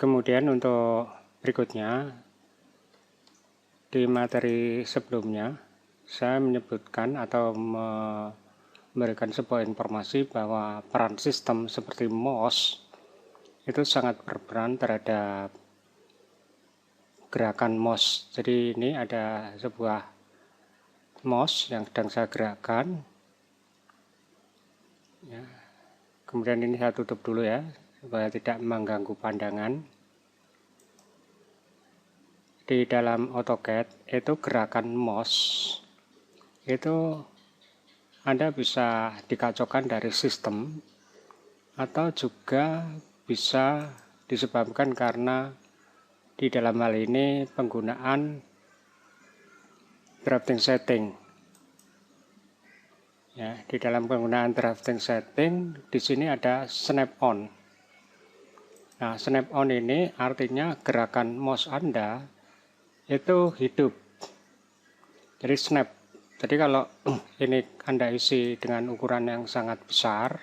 Kemudian untuk berikutnya, di materi sebelumnya saya menyebutkan atau memberikan sebuah informasi bahwa peran sistem seperti MOS itu sangat berperan terhadap gerakan MOS. Jadi ini ada sebuah MOS yang sedang saya gerakkan ya. Kemudian ini saya tutup dulu ya, supaya tidak mengganggu pandangan. Di dalam AutoCAD itu gerakan MOS itu Anda bisa dikacaukan dari sistem atau juga bisa disebabkan karena di dalam hal ini penggunaan drafting setting. Ya, di dalam penggunaan drafting setting di sini ada snap on. Nah, snap on ini artinya gerakan mouse Anda itu hidup. Jadi snap. Jadi kalau ini Anda isi dengan ukuran yang sangat besar,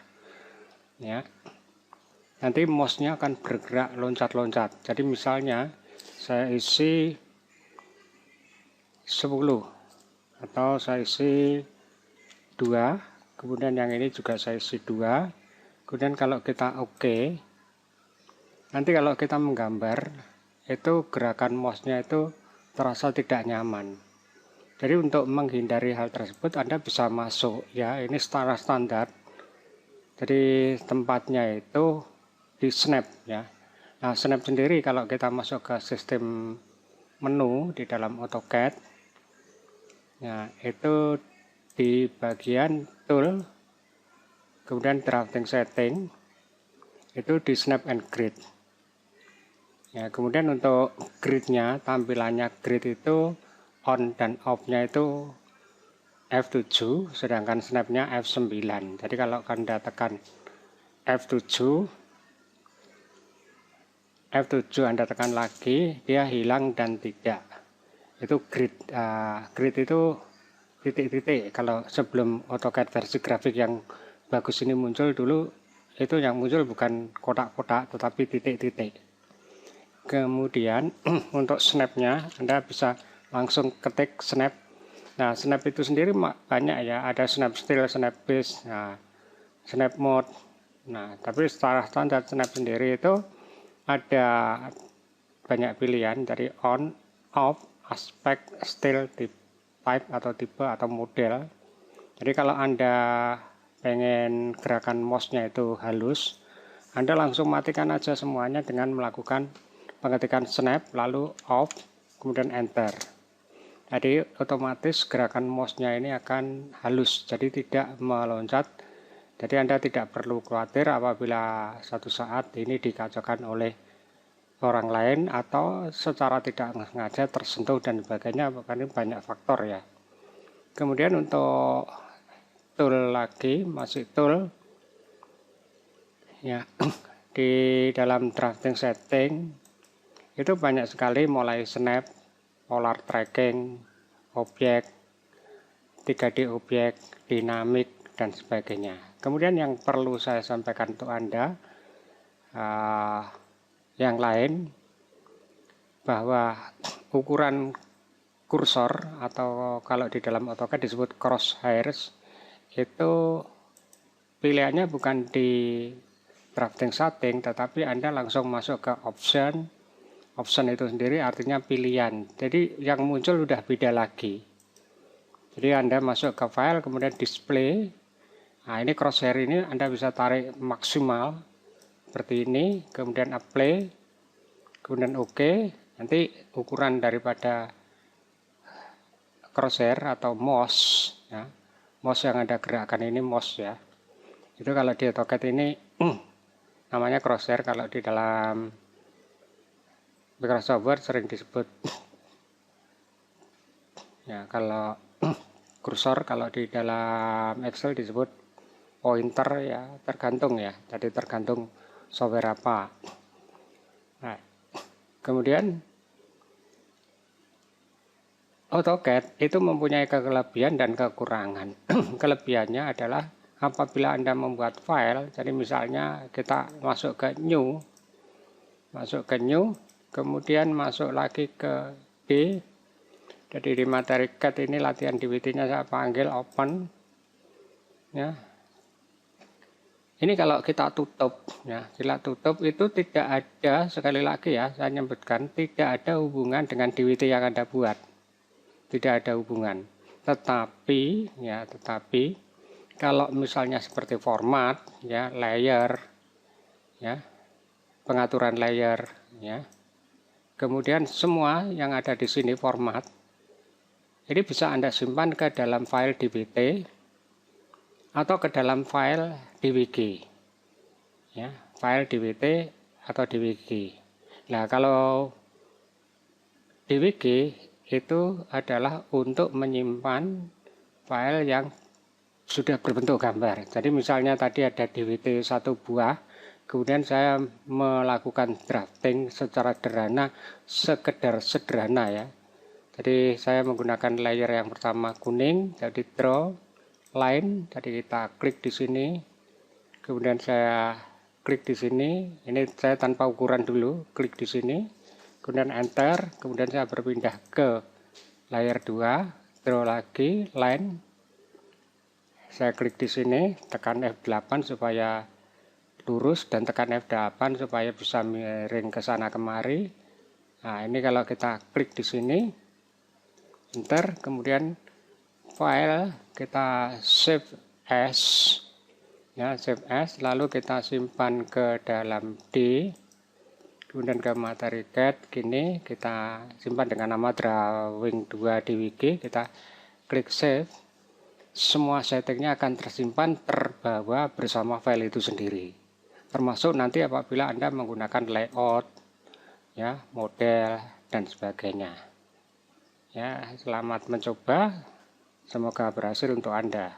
ya, nanti mouse-nya akan bergerak loncat-loncat. Jadi misalnya saya isi 10 atau saya isi 2, kemudian yang ini juga saya isi 2. Kemudian kalau kita oke, nanti kalau kita menggambar itu gerakan mouse-nya itu terasa tidak nyaman. Jadi untuk menghindari hal tersebut Anda bisa masuk ya, ini secara standar. Jadi tempatnya itu di snap ya. Nah, snap sendiri kalau kita masuk ke sistem menu di dalam AutoCAD, ya itu di bagian tool, kemudian drafting setting, itu di snap and grid. Ya, kemudian untuk gridnya, tampilannya grid itu on dan off-nya itu F7, sedangkan snap-nya F9. Jadi kalau Anda tekan F7 Anda tekan lagi, dia hilang dan tidak. Itu grid. Grid itu titik-titik. Kalau sebelum AutoCAD versi grafik yang bagus ini muncul dulu, itu yang muncul bukan kotak-kotak, tetapi titik-titik. Kemudian untuk snap-nya Anda bisa langsung ketik snap. Nah, snap itu sendiri banyak ya, ada snap still, snap base, nah, snap mode. Nah, tapi secara standar snap sendiri itu ada banyak pilihan dari on, off, aspect, still, type atau tipe atau model. Jadi kalau Anda pengen gerakan mouse-nya itu halus, Anda langsung matikan aja semuanya dengan melakukan pengetikan snap, lalu off, kemudian enter. Jadi otomatis gerakan mouse-nya ini akan halus, jadi tidak meloncat. Jadi Anda tidak perlu khawatir apabila suatu saat ini dikacaukan oleh orang lain atau secara tidak sengaja tersentuh dan sebagainya, karena banyak faktor ya. Kemudian untuk tool lagi, masih tool ya, di dalam drafting setting itu banyak sekali, mulai snap, polar tracking, objek, 3D objek, dinamik, dan sebagainya. Kemudian yang perlu saya sampaikan untuk Anda, yang lain, bahwa ukuran kursor atau kalau di dalam AutoCAD disebut crosshairs, itu pilihannya bukan di drafting setting, tetapi Anda langsung masuk ke option. Option itu sendiri artinya pilihan. Jadi yang muncul udah beda lagi. Jadi Anda masuk ke file, kemudian display. Nah, ini crosshair ini Anda bisa tarik maksimal seperti ini, kemudian apply, kemudian OK. Nanti ukuran daripada crosshair atau mouse ya. Mouse yang Anda gerakkan ini mouse ya. Itu kalau di AutoCAD ini namanya crosshair, kalau di dalam Microsoft Word sering disebut ya, kalau kursor, kalau di dalam Excel disebut pointer ya, tergantung ya. Jadi tergantung software apa. Nah, kemudian AutoCAD itu mempunyai kelebihan dan kekurangan. Kelebihannya adalah apabila Anda membuat file, jadi misalnya kita masuk ke new, masuk ke new, kemudian masuk lagi ke D. Jadi di materi CAD ini latihan DWT-nya saya panggil open, ya. Ini kalau kita tutup, ya, kita tutup itu tidak ada, sekali lagi ya, saya nyebutkan, tidak ada hubungan dengan DWT yang Anda buat. Tidak ada hubungan. Tetapi kalau misalnya seperti format, ya, layer, ya, pengaturan layer, ya. Kemudian semua yang ada di sini format, ini bisa Anda simpan ke dalam file DWT atau ke dalam file DWG, ya, file DWT atau DWG. Nah, kalau DWG itu adalah untuk menyimpan file yang sudah berbentuk gambar. Jadi misalnya tadi ada DWT satu buah, kemudian saya melakukan drafting secara sekedar sederhana, ya. Jadi saya menggunakan layer yang pertama kuning, jadi draw line, jadi kita klik di sini, kemudian saya klik di sini, ini saya tanpa ukuran dulu, klik di sini, kemudian enter, kemudian saya berpindah ke layer 2, draw lagi, line, saya klik di sini, tekan F8 supaya lurus dan tekan F8 supaya bisa miring ke sana kemari. Nah, ini kalau kita klik di sini, enter, kemudian file kita save as, ya, save as, lalu kita simpan ke dalam D, kemudian ke materi CAD, gini kita simpan dengan nama drawing 2 DWG, kita klik save, semua settingnya akan tersimpan terbawa bersama file itu sendiri, termasuk nanti apabila Anda menggunakan layout, ya, model dan sebagainya. Ya, selamat mencoba. Semoga berhasil untuk Anda.